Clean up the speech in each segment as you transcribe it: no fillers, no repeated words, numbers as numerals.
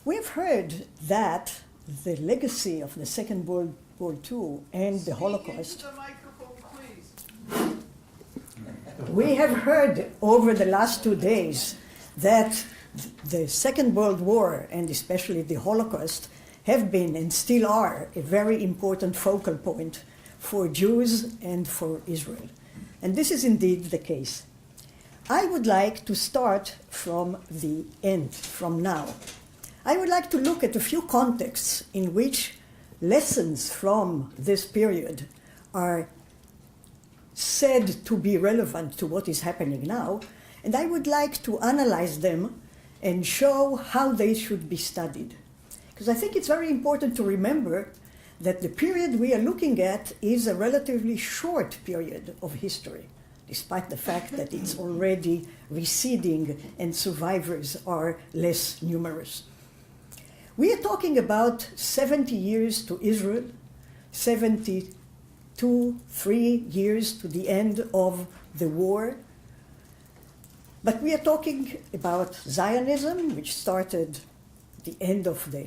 We've heard that the legacy of the Second World War II and the Holocaust. Speak into the microphone, please. We have heard over the last 2 days that the Second World War and especially the Holocaust have been and still are a very important focal point for Jews and for Israel. And this is indeed the case. I would like to start from the end, from now. I would like to look at a few contexts in which lessons from this period are said to be relevant to what is happening now, and I would like to analyze them and show how they should be studied. Because I think it's very important to remember that the period we are looking at is a relatively short period of history, despite the fact that it's already receding and survivors are less numerous. We are talking about 70 years to Israel, 3 years to the end of the war. But we are talking about Zionism, which started at the end of the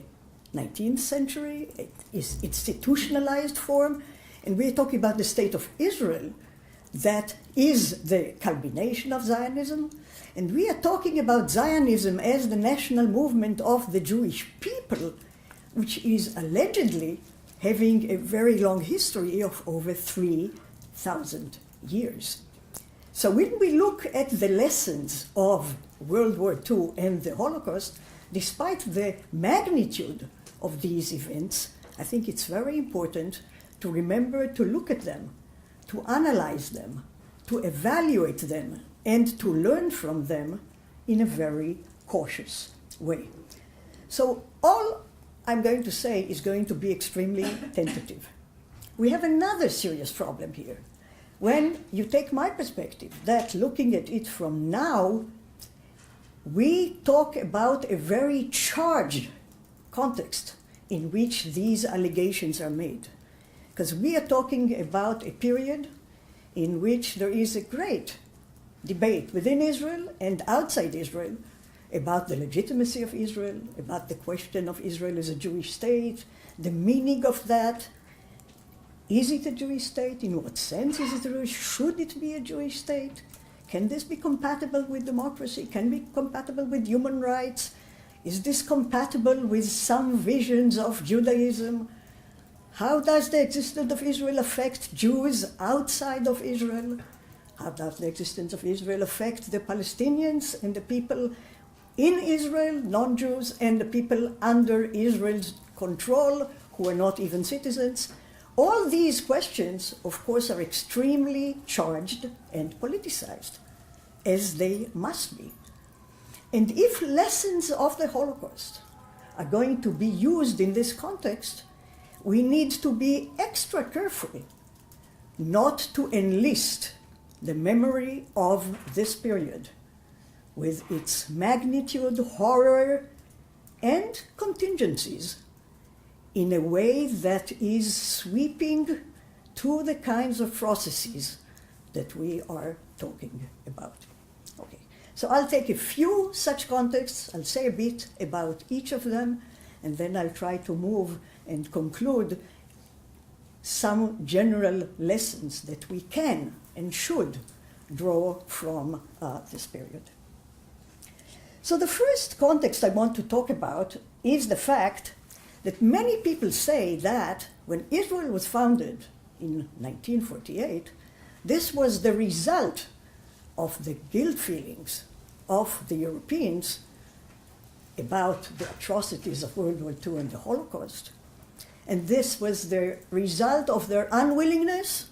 19th century. It is institutionalized form. And we are talking about the state of Israel, that is the culmination of Zionism. And we are talking about Zionism as the national movement of the Jewish people, which is allegedly having a very long history of over 3,000 years. So when we look at the lessons of World War II and the Holocaust, despite the magnitude of these events, I think it's very important to remember to look at them, to analyze them, to evaluate them, and to learn from them in a very cautious way. So all I'm going to say is going to be extremely tentative. We have another serious problem here. When you take my perspective, that looking at it from now, we talk about a very charged context in which these allegations are made. Because we are talking about a period in which there is a great debate within Israel and outside Israel about the legitimacy of Israel, about the question of Israel as a Jewish state, the meaning of that. Is it a Jewish state? In what sense is it a Jewish? Should it be a Jewish state? Can this be compatible with democracy? Can it be compatible with human rights? Is this compatible with some visions of Judaism? How does the existence of Israel affect Jews outside of Israel? How does the existence of Israel affect the Palestinians and the people in Israel, non-Jews, and the people under Israel's control who are not even citizens? All these questions, of course, are extremely charged and politicized, as they must be. And if lessons of the Holocaust are going to be used in this context, we need to be extra careful not to enlist the memory of this period with its magnitude, horror, and contingencies in a way that is sweeping to the kinds of processes that we are talking about. Okay, so I'll take a few such contexts, I'll say a bit about each of them, and then I'll try to move and conclude some general lessons that we can and should draw from this period. So the first context I want to talk about is the fact that many people say that when Israel was founded in 1948, this was the result of the guilt feelings of the Europeans about the atrocities of World War II and the Holocaust. And this was the result of their unwillingness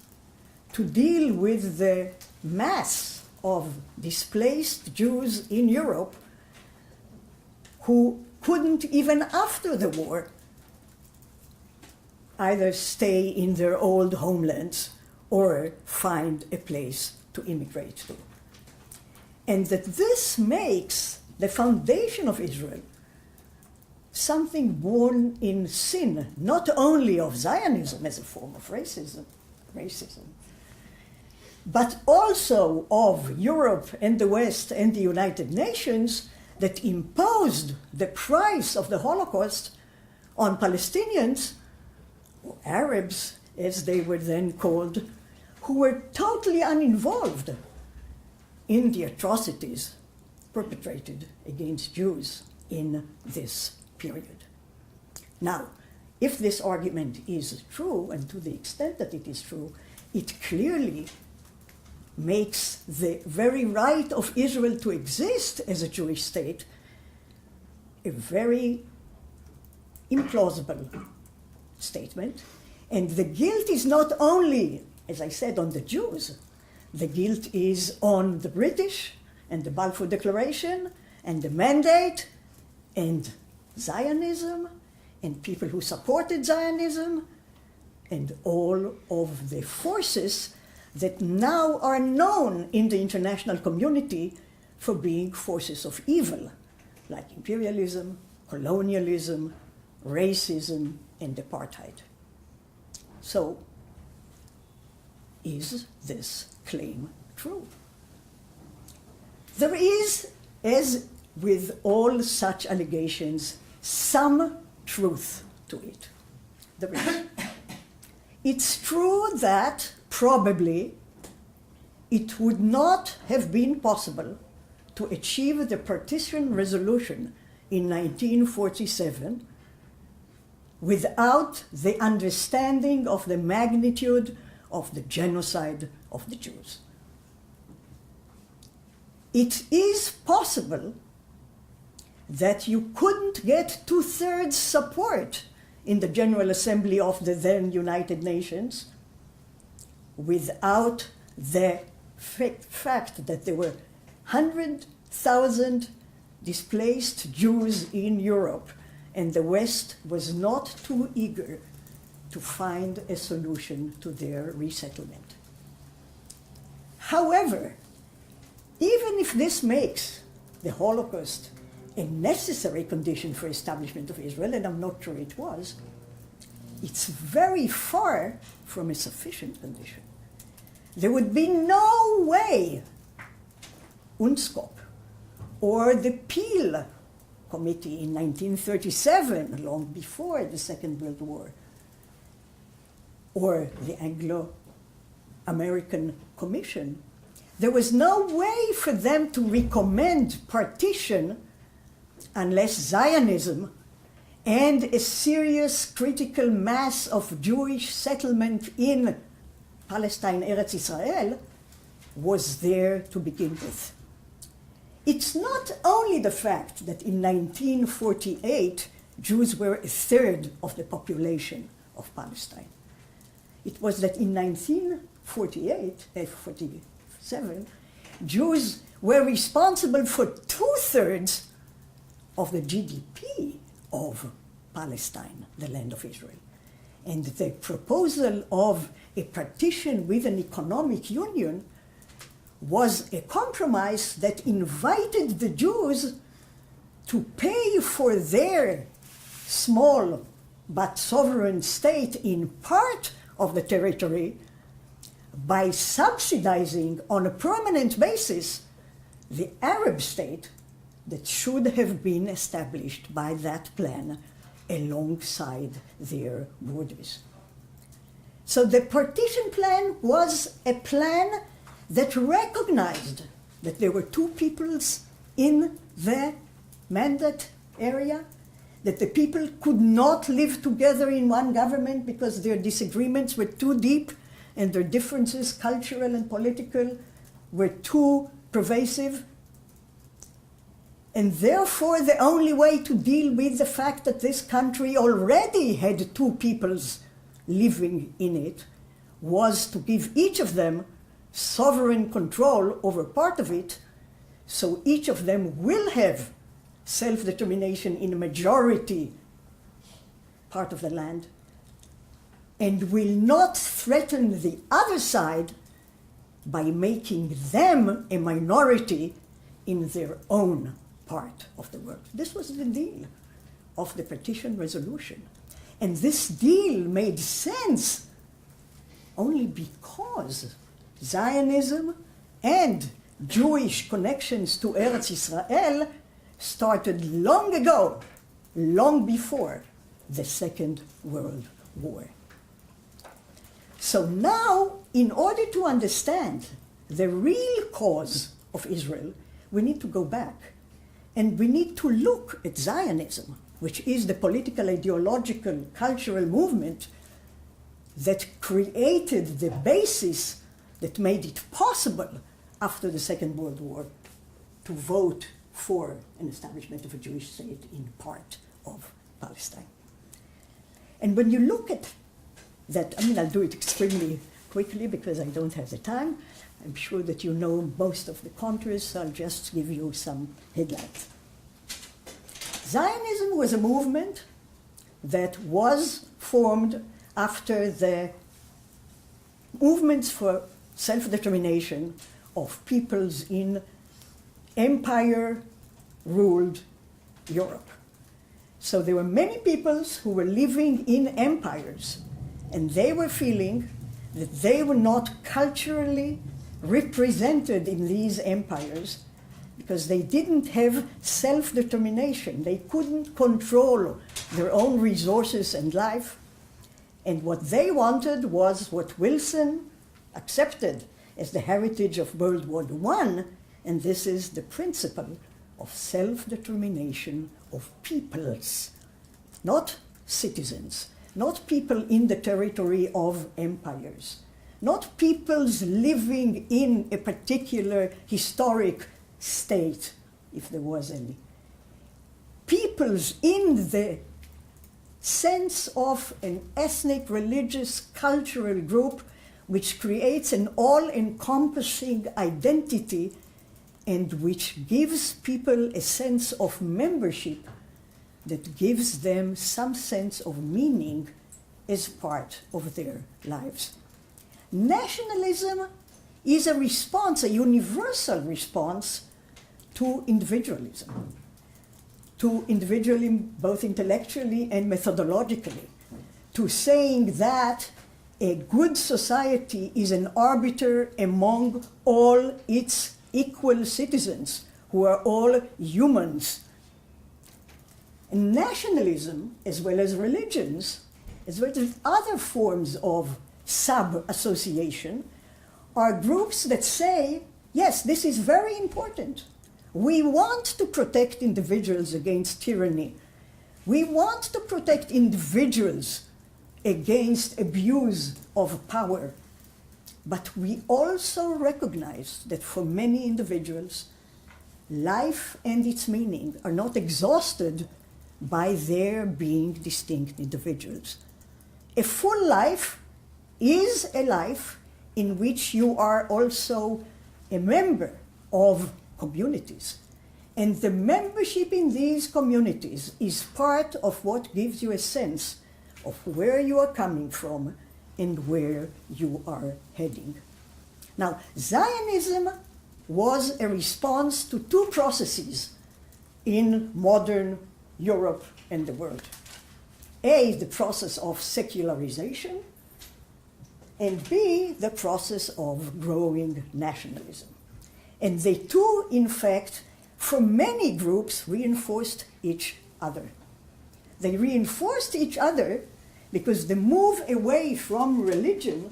to deal with the mass of displaced Jews in Europe who couldn't, even after the war, either stay in their old homelands or find a place to immigrate to. And that this makes the foundation of Israel something born in sin, not only of Zionism as a form of racism, but also of Europe and the West and the United Nations that imposed the price of the Holocaust on Palestinians, or Arabs as they were then called, who were totally uninvolved in the atrocities perpetrated against Jews in this period. Now, if this argument is true, and to the extent that it is true, it clearly makes the very right of Israel to exist as a Jewish state a very implausible statement. And the guilt is not only, as I said, on the Jews. The guilt is on the British and the Balfour Declaration and the Mandate and Zionism and people who supported Zionism and all of the forces that now are known in the international community for being forces of evil, like imperialism, colonialism, racism, and apartheid. So, is this claim true? There is, as with all such allegations, some truth to it. There is. It's true that probably it would not have been possible to achieve the partition resolution in 1947 without the understanding of the magnitude of the genocide of the Jews. It is possible that you couldn't get 2/3 support in the General Assembly of the then United Nations without the fact that there were 100,000 displaced Jews in Europe, and the West was not too eager to find a solution to their resettlement. However, even if this makes the Holocaust a necessary condition for establishment of Israel, and I'm not sure it was, it's very far from a sufficient condition. There would be no way UNSCOP or the Peel Committee in 1937, long before the Second World War, or the Anglo-American Commission, there was no way for them to recommend partition unless Zionism and a serious critical mass of Jewish settlement in Palestine, Eretz Israel, was there to begin with. It's not only the fact that in 1948 Jews were 1/3 of the population of Palestine. It was that in 1947, Jews were responsible for 2/3 of the GDP of Palestine, the land of Israel. And the proposal of a partition with an economic union was a compromise that invited the Jews to pay for their small but sovereign state in part of the territory by subsidizing on a permanent basis the Arab state that should have been established by that plan alongside their borders. So the partition plan was a plan that recognized that there were two peoples in the Mandate area, that the people could not live together in one government because their disagreements were too deep and their differences, cultural and political, were too pervasive. And therefore, the only way to deal with the fact that this country already had two peoples living in it was to give each of them sovereign control over part of it, so each of them will have self-determination in a majority part of the land and will not threaten the other side by making them a minority in their own part of the world. This was the deal of the partition resolution. And this deal made sense only because Zionism and Jewish connections to Eretz Israel started long ago, long before the Second World War. So now, in order to understand the real cause of Israel, we need to go back. And we need to look at Zionism, which is the political, ideological, cultural movement that created the basis that made it possible after the Second World War to vote for an establishment of a Jewish state in part of Palestine. And when you look at that, I'll do it extremely quickly because I don't have the time. I'm sure that you know most of the contours, so I'll just give you some headlines. Zionism was a movement that was formed after the movements for self-determination of peoples in empire-ruled Europe. So there were many peoples who were living in empires, and they were feeling that they were not culturally represented in these empires because they didn't have self-determination. They couldn't control their own resources and life. And what they wanted was what Wilson accepted as the heritage of World War I, and this is the principle of self-determination of peoples, not citizens, not people in the territory of empires, not peoples living in a particular historic state, if there was any. Peoples in the sense of an ethnic, religious, cultural group which creates an all-encompassing identity and which gives people a sense of membership that gives them some sense of meaning as part of their lives. Nationalism is a response, a universal response to individualism both intellectually and methodologically, to saying that a good society is an arbiter among all its equal citizens who are all humans. And nationalism, as well as religions, as well as other forms of sub-association, are groups that say, yes, this is very important. We want to protect individuals against tyranny. We want to protect individuals against abuse of power. But we also recognize that for many individuals, life and its meaning are not exhausted by their being distinct individuals. A full life is a life in which you are also a member of communities. And the membership in these communities is part of what gives you a sense of where you are coming from and where you are heading. Now, Zionism was a response to two processes in modern Europe and the world. A, the process of secularization, and B, the process of growing nationalism. And they two, in fact, for many groups, reinforced each other. They reinforced each other because the move away from religion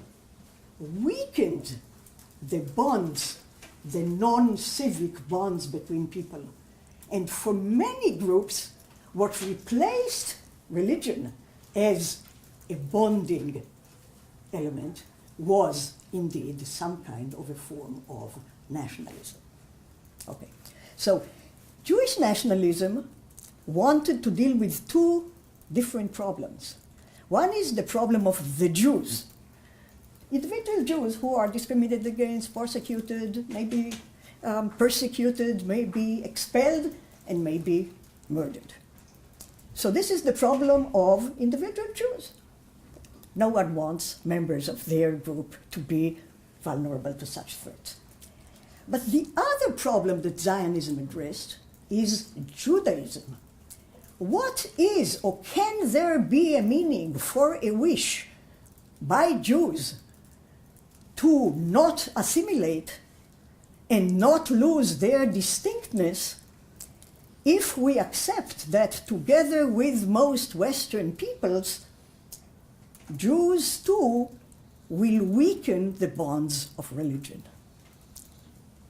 weakened the bonds, the non-civic bonds between people. And for many groups, what replaced religion as a bonding element was indeed some kind of a form of nationalism. Okay, so Jewish nationalism wanted to deal with two different problems. One is the problem of the Jews, individual Jews who are discriminated against, persecuted, maybe persecuted, maybe expelled, and maybe murdered. So this is the problem of individual Jews. No one wants members of their group to be vulnerable to such threats. But the other problem that Zionism addressed is Judaism. What is, or can there be a meaning for a wish by Jews to not assimilate and not lose their distinctness if we accept that together with most Western peoples, Jews too will weaken the bonds of religion.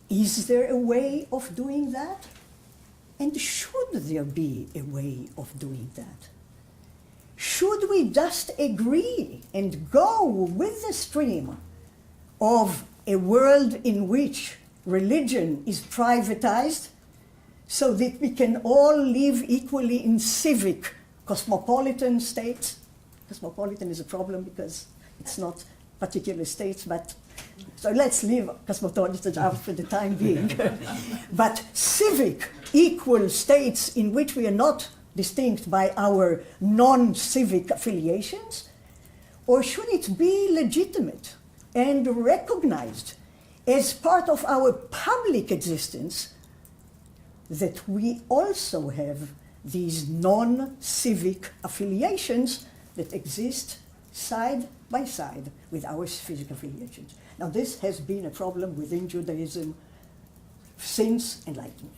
Is there a way of doing that? And should there be a way of doing that? Should we just agree and go with the stream of a world in which religion is privatized so that we can all live equally in civic cosmopolitan states? Cosmopolitan is a problem because it's not particular states, but so let's leave cosmopolitan out for the time being. But civic, equal states in which we are not distinct by our non-civic affiliations? Or should it be legitimate and recognized as part of our public existence that we also have these non-civic affiliations that exist side by side with our civic affiliations? Now, this has been a problem within Judaism since Enlightenment.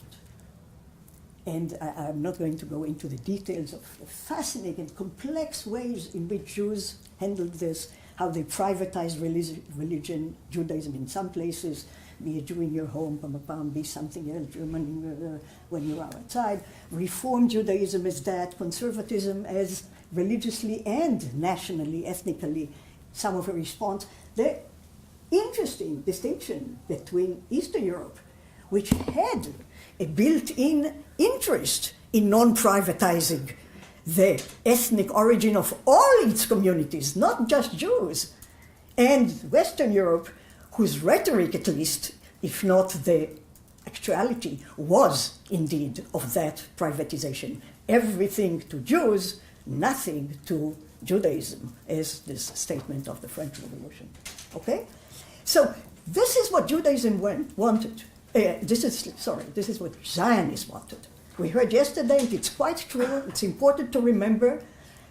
And I'm not going to go into the details of the fascinating and complex ways in which Jews handled this, how they privatized religion, Judaism in some places, be a Jew in your home, be something else, German when you're outside. Reform Judaism as that, conservatism as religiously and nationally, ethnically, some of a response. The interesting distinction between Eastern Europe, which had a built-in interest in non-privatizing the ethnic origin of all its communities, not just Jews, and Western Europe, whose rhetoric at least, if not the actuality, was indeed of that privatization. Everything to Jews, nothing to Judaism, is this statement of the French Revolution. Okay? So this is what Judaism wanted. This is what Zionists wanted. We heard yesterday, and it's quite true, it's important to remember,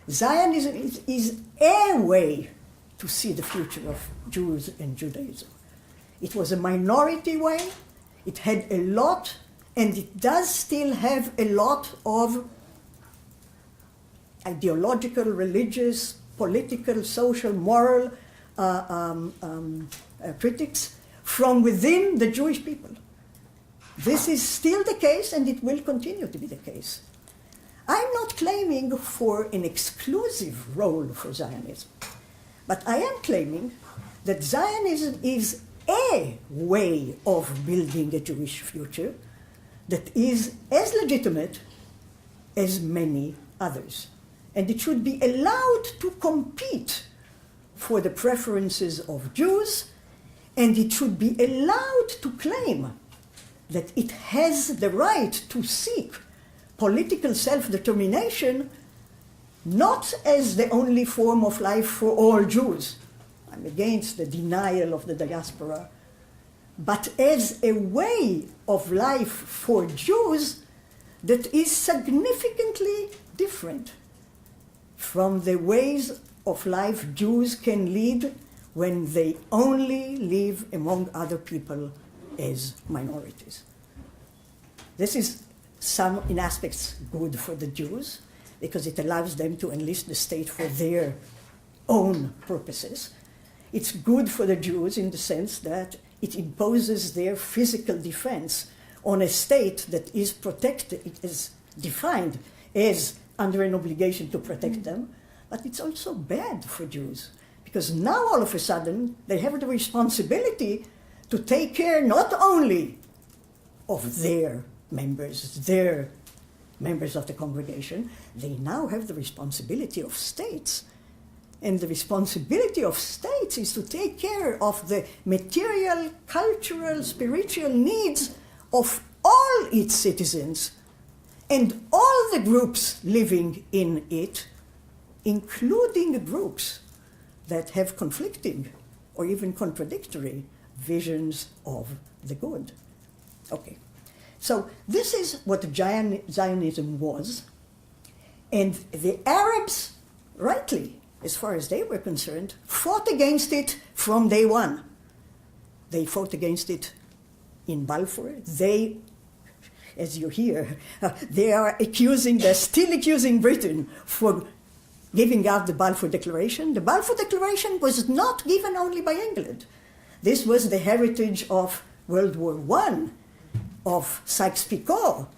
Zionism is a way to see the future of Jews and Judaism. It was a minority way, it had a lot, and it does still have a lot of ideological, religious, political, social, moral critics from within the Jewish people. This is still the case, and it will continue to be the case. I'm not claiming for an exclusive role for Zionism, but I am claiming that Zionism is a way of building a Jewish future that is as legitimate as many others. And it should be allowed to compete for the preferences of Jews, and it should be allowed to claim that it has the right to seek political self-determination not as the only form of life for all Jews. I'm against the denial of the diaspora, but as a way of life for Jews that is significantly different from the ways of life Jews can lead when they only live among other people as minorities. This is in aspects good for the Jews because it allows them to enlist the state for their own purposes. It's good for the Jews in the sense that it imposes their physical defense on a state that is protected, it is defined as under an obligation to protect them, but it's also bad for Jews because now all of a sudden they have the responsibility to take care not only of their members of the congregation, they now have the responsibility of states. And the responsibility of states is to take care of the material, cultural, spiritual needs of all its citizens and all the groups living in it, including groups that have conflicting or even contradictory visions of the good. Okay, so this is what Zionism was, and the Arabs, rightly, as far as they were concerned, fought against it from day one. They fought against it in Balfour. They as you hear, they're still accusing Britain for giving out the Balfour Declaration. The Balfour Declaration was not given only by England. This was the heritage of World War I, of Sykes-Picot,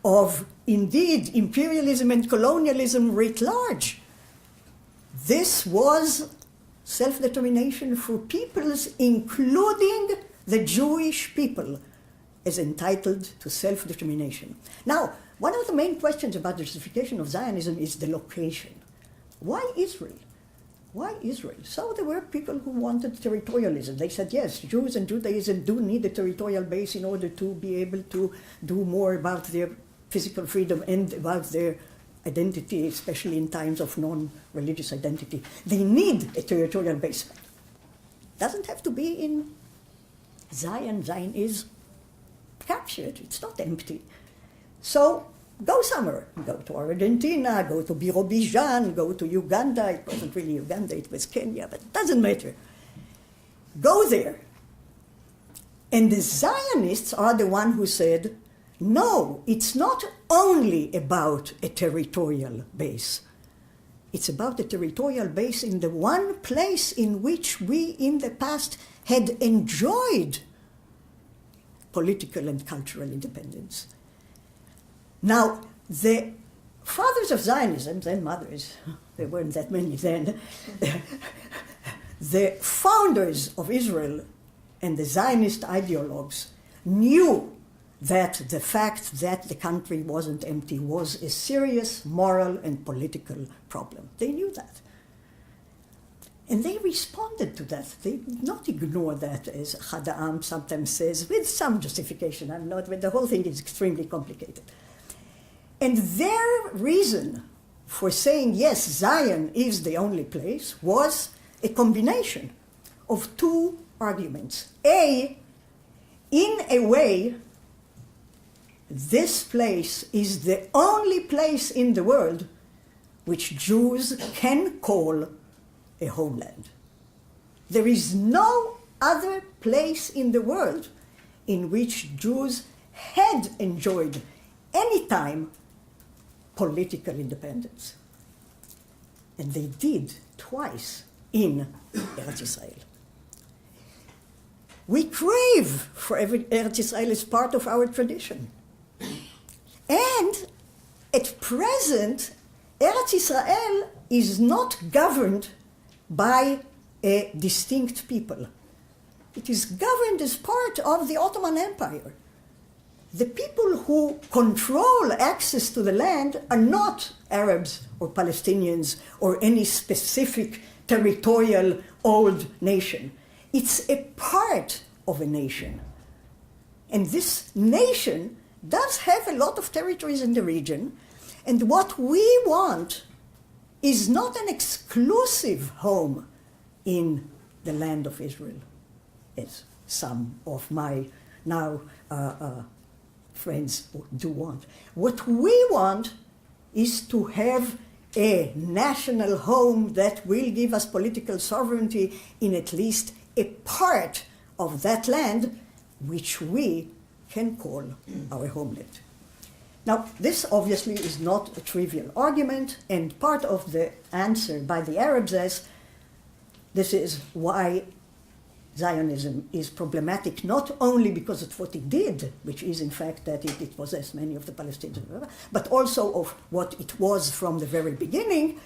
of, indeed, imperialism and colonialism writ large. This was self-determination for peoples, including the Jewish people, as entitled to self-determination. Now, one of the main questions about the justification of Zionism is the location. Why Israel? Why Israel? So there were people who wanted territorialism. They said, yes, Jews and Judaism do need a territorial base in order to be able to do more about their physical freedom and about their identity, especially in times of non-religious identity. They need a territorial base. It doesn't have to be in Zion. Zion is captured. It's not empty. So go somewhere. Go to Argentina, go to Birobijan, go to Uganda. It wasn't really Uganda, it was Kenya, but it doesn't matter. Go there. And the Zionists are the one who said, no, it's not only about a territorial base. It's about a territorial base in the one place in which we in the past had enjoyed political and cultural independence. Now, the fathers of Zionism, and mothers, there weren't that many then, the founders of Israel and the Zionist ideologues knew that the fact that the country wasn't empty was a serious moral and political problem. They knew that. And they responded to that. They did not ignore that, as Hada'am sometimes says, with some justification. I'm not, but the whole thing is extremely complicated. And their reason for saying, yes, Zion is the only place, was a combination of two arguments. A, in a way, this place is the only place in the world which Jews can call a homeland. There is no other place in the world in which Jews had enjoyed any time political independence. And they did twice in Eretz Israel. We crave for Eretz Israel as part of our tradition. And at present, Eretz Israel is not governed by a distinct people. It is governed as part of the Ottoman Empire. The people who control access to the land are not Arabs or Palestinians or any specific territorial old nation. It's a part of a nation. And this nation does have a lot of territories in the region, and what we want is not an exclusive home in the land of Israel, as some of my now friends do want. What we want is to have a national home that will give us political sovereignty in at least a part of that land, which we can call our homeland. Now, this obviously is not a trivial argument, and part of the answer by the Arabs is this is why Zionism is problematic, not only because of what it did, which is in fact that it possessed many of the Palestinians, but also of what it was from the very beginning,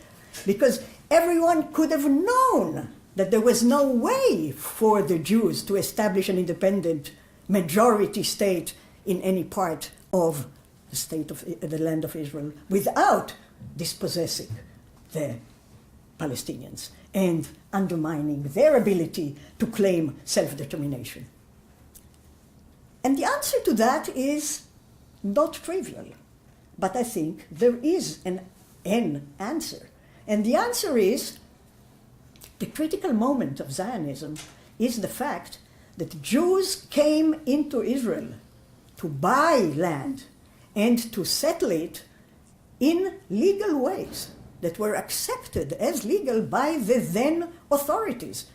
because everyone could have known that there was no way for the Jews to establish an independent majority state in any part of the state of the land of Israel without dispossessing the Palestinians and undermining their ability to claim self-determination. And the answer to that is not trivial, but I think there is an answer. And the answer is the critical moment of Zionism is the fact that Jews came into Israel to buy land and to settle it in legal ways that were accepted as legal by the then authorities.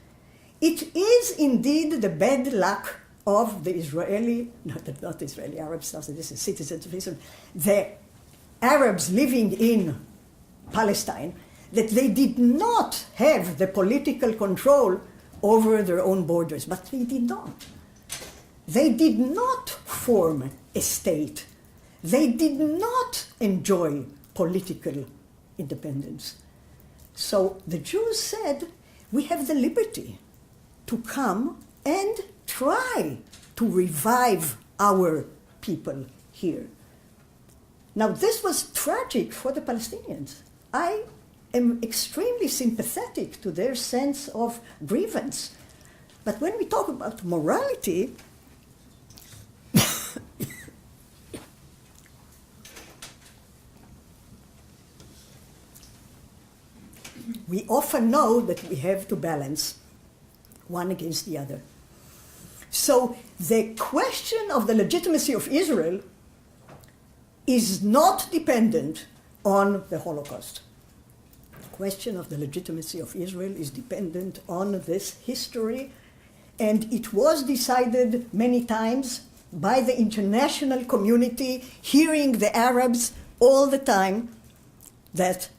It is indeed the bad luck of the Israeli, not Israeli Arabs, this is citizens of Israel, the Arabs living in Palestine, that they did not have the political control over their own borders, but they did not. They did not form a state. They did not enjoy political independence. So the Jews said, we have the liberty to come and try to revive our people here. Now, this was tragic for the Palestinians. I am extremely sympathetic to their sense of grievance. But when we talk about morality, we often know that we have to balance one against the other. So the question of the legitimacy of Israel is not dependent on the Holocaust. The question of the legitimacy of Israel is dependent on this history, and it was decided many times by the international community, hearing the Arabs all the time, that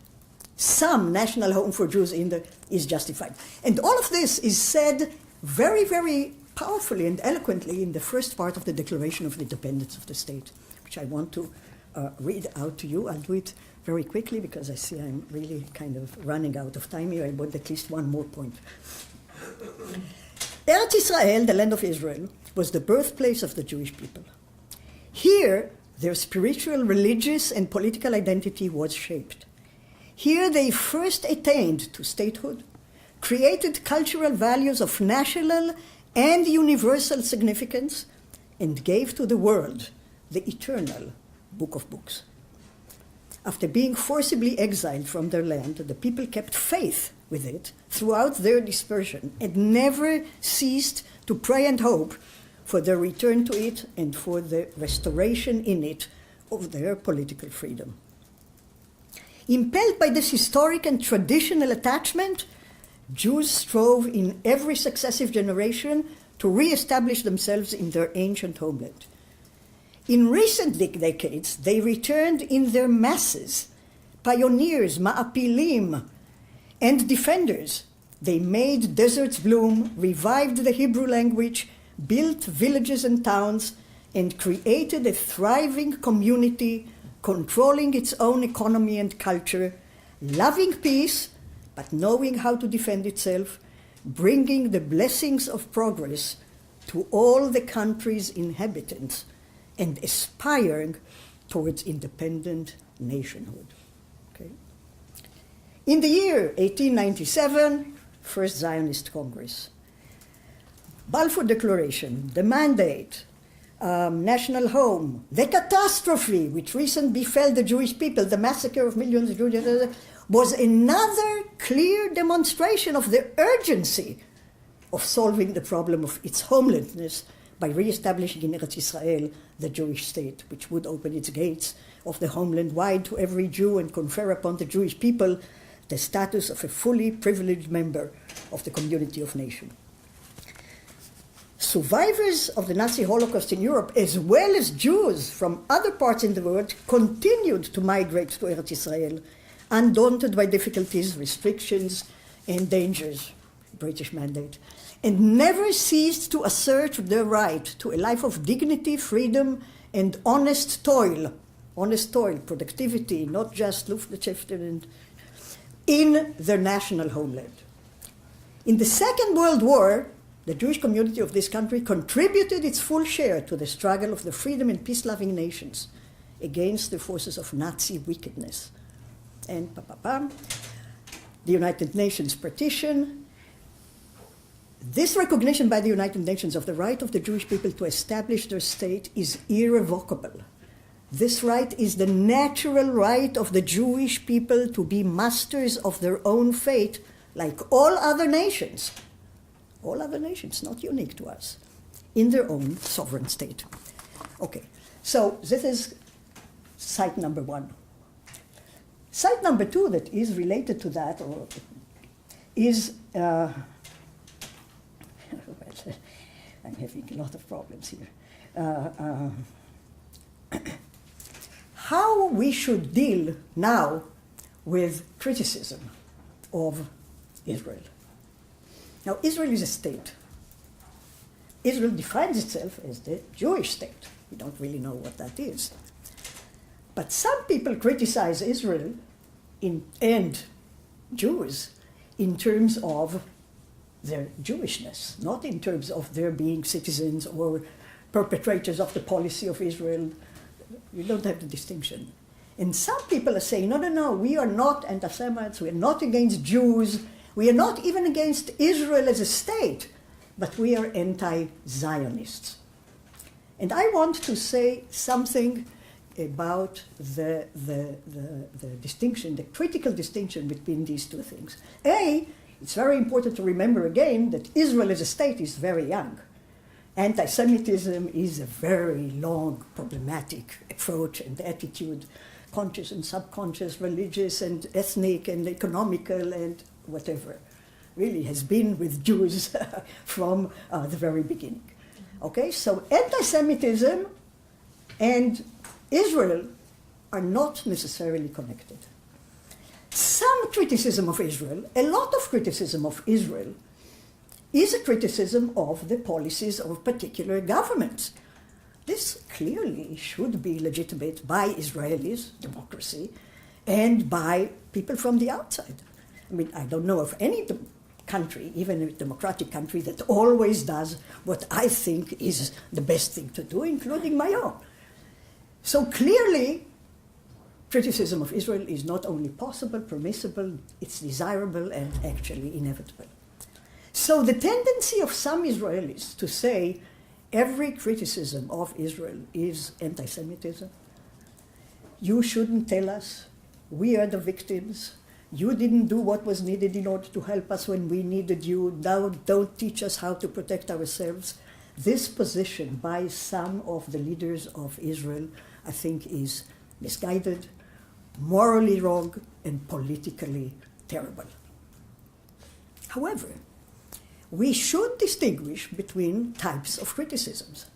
some national home for Jews is justified. And all of this is said very, very powerfully and eloquently in the first part of the Declaration of the Independence of the State, which I want to read out to you. I'll do it very quickly because I see I'm really kind of running out of time here. I want at least one more point. Eretz Israel, the land of Israel, was the birthplace of the Jewish people. Here, their spiritual, religious, and political identity was shaped. Here they first attained to statehood, created cultural values of national and universal significance, and gave to the world the eternal Book of Books. After being forcibly exiled from their land, the people kept faith with it throughout their dispersion and never ceased to pray and hope for their return to it and for the restoration in it of their political freedom. Impelled by this historic and traditional attachment, Jews strove in every successive generation to re-establish themselves in their ancient homeland. In recent decades, they returned in their masses, pioneers, ma'apilim, and defenders. They made deserts bloom, revived the Hebrew language, built villages and towns, and created a thriving community controlling its own economy and culture, loving peace, but knowing how to defend itself, bringing the blessings of progress to all the country's inhabitants, and aspiring towards independent nationhood. Okay? In the year 1897, First Zionist Congress. Balfour Declaration, the mandate, national home, the catastrophe which recently befell the Jewish people, the massacre of millions of Jews, was another clear demonstration of the urgency of solving the problem of its homelandness by re-establishing in Eretz Israel the Jewish state, which would open its gates of the homeland wide to every Jew and confer upon the Jewish people the status of a fully privileged member of the community of nations. Survivors of the Nazi Holocaust in Europe, as well as Jews from other parts in the world, continued to migrate to Eretz Israel, undaunted by difficulties, restrictions, and dangers, British mandate, and never ceased to assert their right to a life of dignity, freedom, and honest toil, productivity, not just Luftgeschäfte, in their national homeland. In the Second World War, the Jewish community of this country contributed its full share to the struggle of the freedom and peace-loving nations against the forces of Nazi wickedness. And the United Nations partition. This recognition by the United Nations of the right of the Jewish people to establish their state is irrevocable. This right is the natural right of the Jewish people to be masters of their own fate, like all other nations. All other nations, not unique to us, in their own sovereign state. Okay, so this is site number one. Site number two that is related to that I'm having a lot of problems here. How we should deal now with criticism of Israel. Now, Israel is a state. Israel defines itself as the Jewish state. We don't really know what that is. But some people criticize Israel and Jews in terms of their Jewishness, not in terms of their being citizens or perpetrators of the policy of Israel. You don't have the distinction. And some people are saying, no, we are not anti-Semites, we are not against Jews, we are not even against Israel as a state, but we are anti-Zionists. And I want to say something about the distinction, the critical distinction between these two things. It's very important to remember again that Israel as a state is very young. Anti-Semitism is a very long, problematic approach and attitude, conscious and subconscious, religious and ethnic and economical and whatever. Really has been with Jews from the very beginning. Okay, so anti-Semitism and Israel are not necessarily connected. Some criticism of Israel, a lot of criticism of Israel, is a criticism of the policies of particular governments. This clearly should be legitimate by Israelis, democracy, and by people from the outside. I mean, I don't know of any country, even a democratic country, that always does what I think is the best thing to do, including my own. So clearly, criticism of Israel is not only possible, permissible, it's desirable and actually inevitable. So the tendency of some Israelis to say every criticism of Israel is anti-Semitism, you shouldn't tell us, we are the victims, you didn't do what was needed in order to help us when we needed you, now don't teach us how to protect ourselves. This position by some of the leaders of Israel, I think, is misguided, morally wrong, and politically terrible. However, we should distinguish between types of criticisms.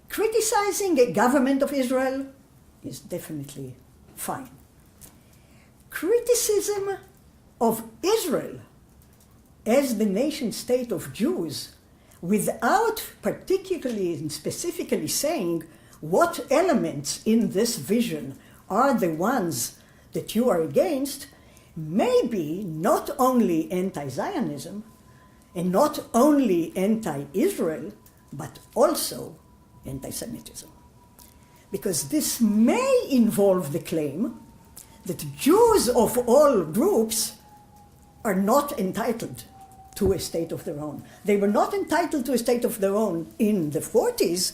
Criticizing a government of Israel is definitely fine. Criticism of Israel as the nation state of Jews, without particularly and specifically saying what elements in this vision are the ones that you are against, may be not only anti-Zionism and not only anti-Israel, but also anti-Semitism. Because this may involve the claim that Jews of all groups are not entitled to a state of their own. They were not entitled to a state of their own in the 40s,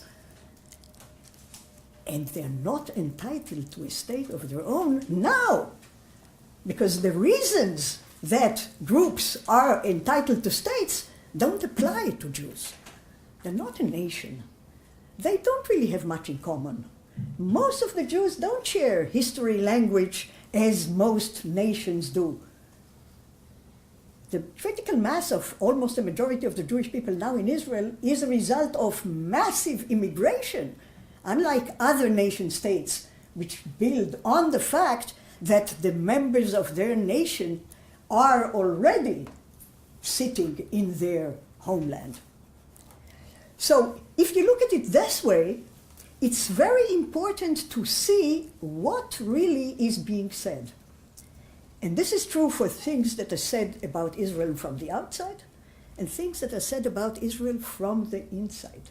and they're not entitled to a state of their own now, because the reasons that groups are entitled to states don't apply to Jews. They're not a nation. They don't really have much in common. Most of the Jews don't share history, language, as most nations do. The critical mass of almost a majority of the Jewish people now in Israel is a result of massive immigration, unlike other nation states which build on the fact that the members of their nation are already sitting in their homeland. So if you look at it this way, it's very important to see what really is being said. And this is true for things that are said about Israel from the outside and things that are said about Israel from the inside.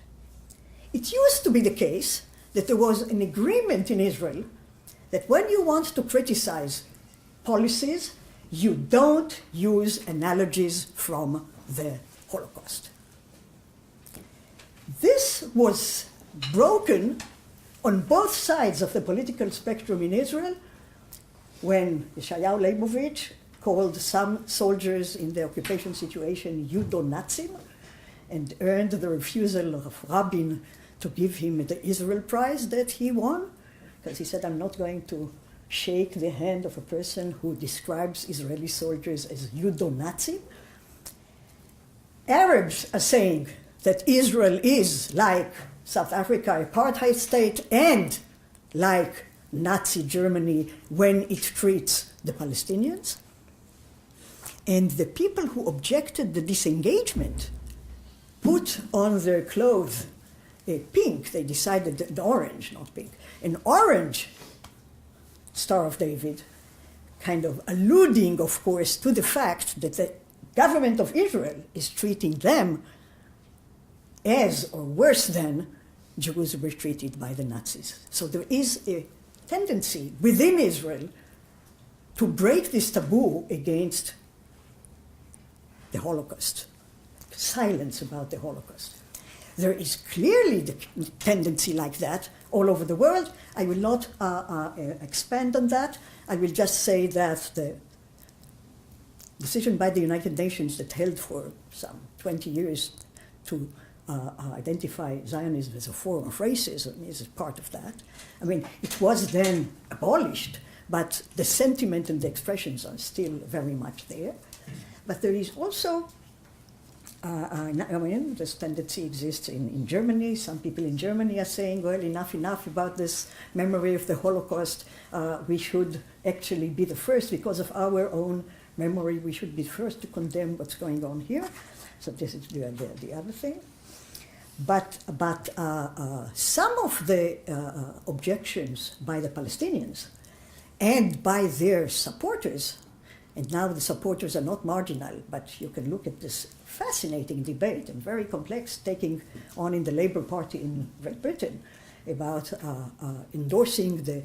It used to be the case that there was an agreement in Israel that when you want to criticize policies, you don't use analogies from the Holocaust. This was broken on both sides of the political spectrum in Israel when Yeshayahu Leibovich called some soldiers in the occupation situation Yudo-Nazim and earned the refusal of Rabin to give him the Israel Prize that he won, because he said, I'm not going to shake the hand of a person who describes Israeli soldiers as Yudo-Nazim. Arabs are saying that Israel is like South Africa, apartheid state, and like Nazi Germany when it treats the Palestinians. And the people who objected the disengagement put on their clothes pink. They decided an orange, not pink, an orange Star of David, kind of alluding, of course, to the fact that the government of Israel is treating them as, or worse than, Jews were treated by the Nazis. So there is a tendency within Israel to break this taboo against the Holocaust, silence about the Holocaust. There is clearly the tendency like that all over the world. I will not expand on that. I will just say that the decision by the United Nations that held for some 20 years to identify Zionism as a form of racism is part of that. I mean, it was then abolished, but the sentiment and the expressions are still very much there. But there is also, this tendency exists in Germany. Some people in Germany are saying, well, enough about this memory of the Holocaust. We should actually be the first, because of our own memory, we should be first to condemn what's going on here. So this is the other thing. But some of the objections by the Palestinians and by their supporters, and now the supporters are not marginal, but you can look at this fascinating debate and very complex taking on in the Labour Party in Great Britain about endorsing the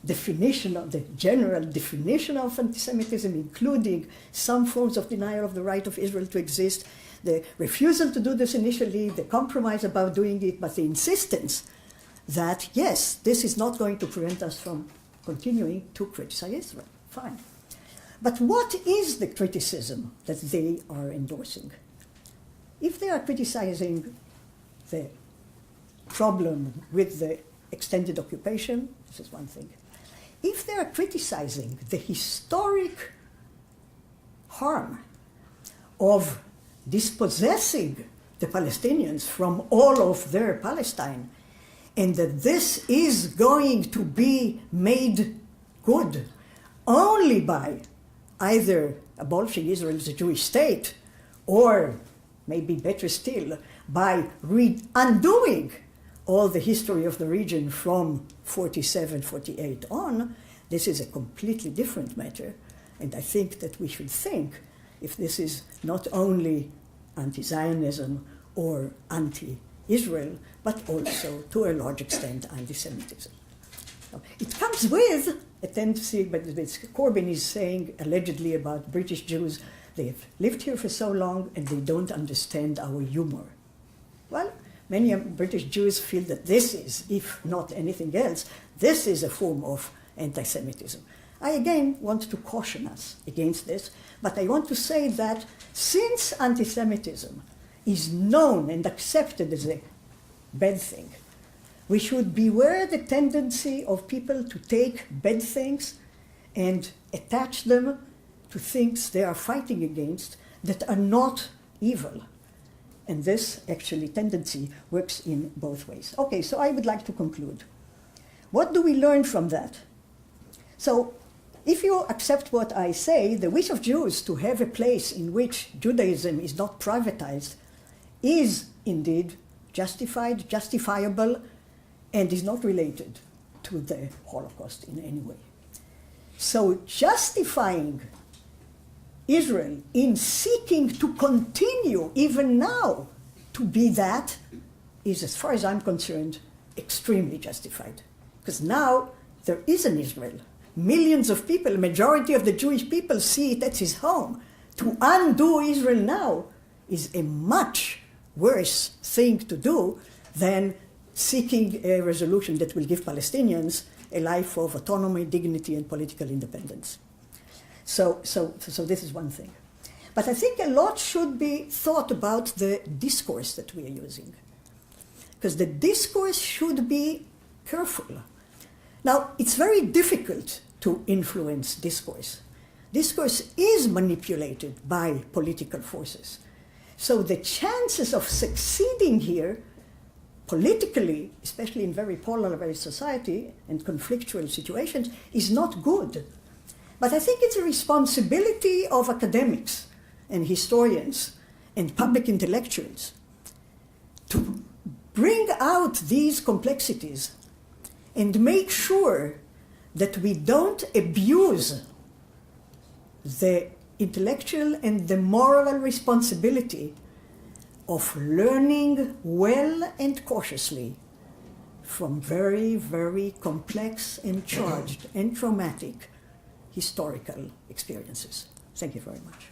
definition of the general definition of anti-Semitism, including some forms of denial of the right of Israel to exist, the refusal to do this initially, the compromise about doing it, but the insistence that, yes, this is not going to prevent us from continuing to criticize Israel. Fine. But what is the criticism that they are endorsing? If they are criticizing the problem with the extended occupation, this is one thing. If they are criticizing the historic harm of dispossessing the Palestinians from all of their Palestine, and that this is going to be made good only by either abolishing Israel as a Jewish state, or maybe better still, by undoing all the history of the region from 47, 48 on, this is a completely different matter. And I think that we should think if this is not only anti-Zionism or anti-Israel, but also, to a large extent, anti-Semitism. It comes with a tendency, but Corbyn is saying allegedly about British Jews, they've lived here for so long and they don't understand our humor. Well, many British Jews feel that this is, if not anything else, this is a form of anti-Semitism. I again want to caution us against this, but I want to say that since anti-Semitism is known and accepted as a bad thing, we should beware the tendency of people to take bad things and attach them to things they are fighting against that are not evil. And this actually tendency works in both ways. Okay, so I would like to conclude. What do we learn from that? So if you accept what I say, the wish of Jews to have a place in which Judaism is not privatized is indeed justified, justifiable, and is not related to the Holocaust in any way. So justifying Israel in seeking to continue, even now, to be that is, as far as I'm concerned, extremely justified. Because now there is an Israel. Millions of people, a majority of the Jewish people see it as his home. To undo Israel now is a much worse thing to do than seeking a resolution that will give Palestinians a life of autonomy, dignity, and political independence. So this is one thing. But I think a lot should be thought about the discourse that we are using. Because the discourse should be careful. Now, it's very difficult to influence discourse. Discourse is manipulated by political forces. So the chances of succeeding here, politically, especially in very polarized society and conflictual situations, is not good. But I think it's a responsibility of academics and historians and public intellectuals to bring out these complexities and make sure that we don't abuse the intellectual and the moral responsibility of learning well and cautiously from very, very complex and charged and traumatic historical experiences. Thank you very much.